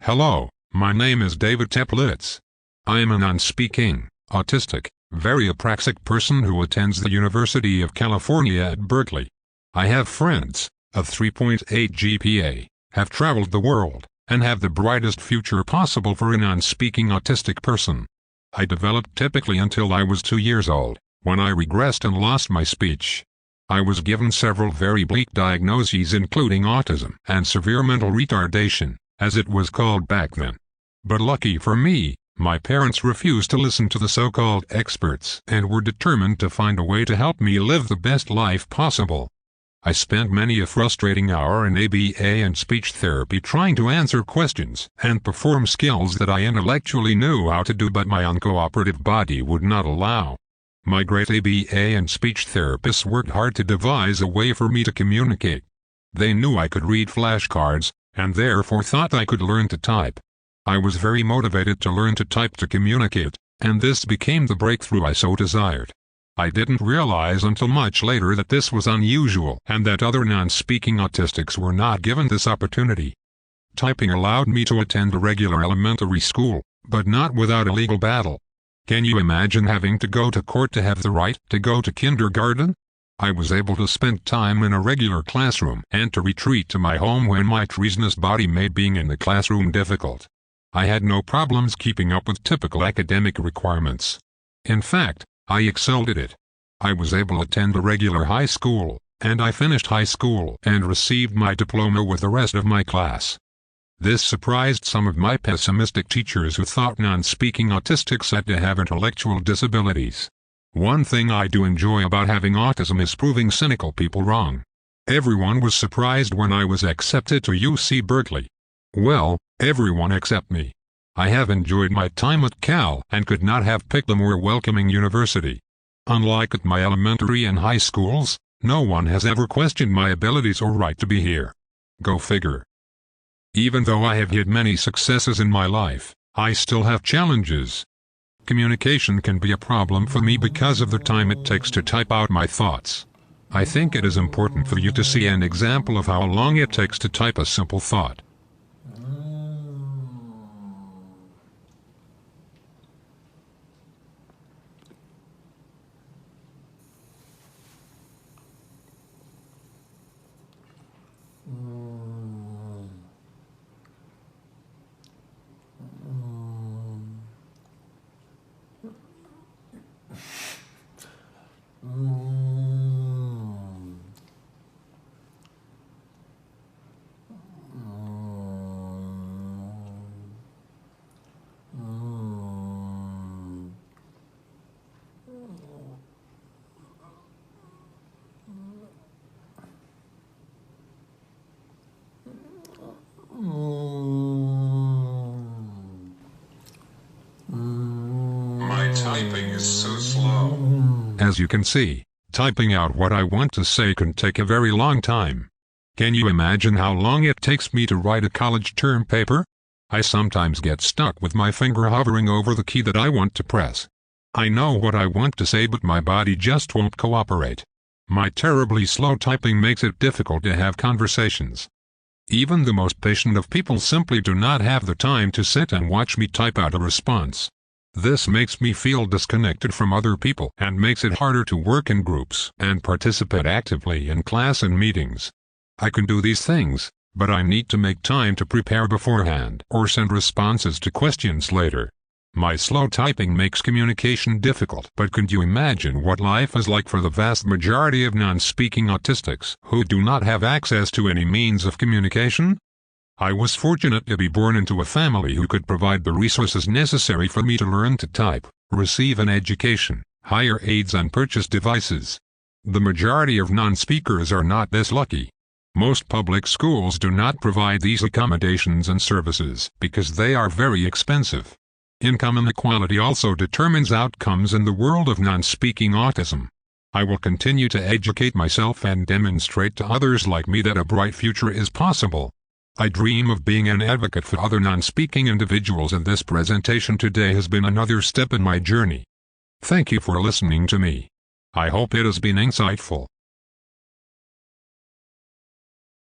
Hello, my name is David Teplitz. I am a non-speaking, autistic, very apraxic person who attends the University of California at Berkeley. I have friends, a 3.8 GPA, have traveled the world, and have the brightest future possible for a non-speaking autistic person. I developed typically until I was 2 years old, when I regressed and lost my speech. I was given several very bleak diagnoses including autism and severe mental retardation, as it was called back then. But lucky for me, my parents refused to listen to the so-called experts and were determined to find a way to help me live the best life possible. I spent many a frustrating hour in ABA and speech therapy trying to answer questions and perform skills that I intellectually knew how to do but my uncooperative body would not allow. My great ABA and speech therapists worked hard to devise a way for me to communicate. They knew I could read flashcards, and therefore thought I could learn to type. I was very motivated to learn to type to communicate, and this became the breakthrough I so desired. I didn't realize until much later that this was unusual and that other non-speaking autistics were not given this opportunity. Typing allowed me to attend a regular elementary school, but not without a legal battle. Can you imagine having to go to court to have the right to go to kindergarten? I was able to spend time in a regular classroom and to retreat to my home when my treasonous body made being in the classroom difficult. I had no problems keeping up with typical academic requirements. In fact, I excelled at it. I was able to attend a regular high school, and I finished high school and received my diploma with the rest of my class. This surprised some of my pessimistic teachers who thought non-speaking autistics had to have intellectual disabilities. One thing I do enjoy about having autism is proving cynical people wrong. Everyone was surprised when I was accepted to UC Berkeley. Well, everyone except me. I have enjoyed my time at Cal and could not have picked a more welcoming university. Unlike at my elementary and high schools, no one has ever questioned my abilities or right to be here. Go figure. Even though I have had many successes in my life, I still have challenges. Communication can be a problem for me because of the time it takes to type out my thoughts. I think it is important for you to see an example of how long it takes to type a simple thought. My typing is so slow. As you can see, typing out what I want to say can take a very long time. Can you imagine how long it takes me to write a college term paper? I sometimes get stuck with my finger hovering over the key that I want to press. I know what I want to say but my body just won't cooperate. My terribly slow typing makes it difficult to have conversations. Even the most patient of people simply do not have the time to sit and watch me type out a response. This makes me feel disconnected from other people and makes it harder to work in groups and participate actively in class and meetings. I can do these things, but I need to make time to prepare beforehand or send responses to questions later. My slow typing makes communication difficult, but can you imagine what life is like for the vast majority of non-speaking autistics who do not have access to any means of communication? I was fortunate to be born into a family who could provide the resources necessary for me to learn to type, receive an education, hire aides and purchase devices. The majority of non-speakers are not this lucky. Most public schools do not provide these accommodations and services because they are very expensive. Income inequality also determines outcomes in the world of non-speaking autism. I will continue to educate myself and demonstrate to others like me that a bright future is possible. I dream of being an advocate for other non-speaking individuals, and this presentation today has been another step in my journey. Thank you for listening to me. I hope it has been insightful.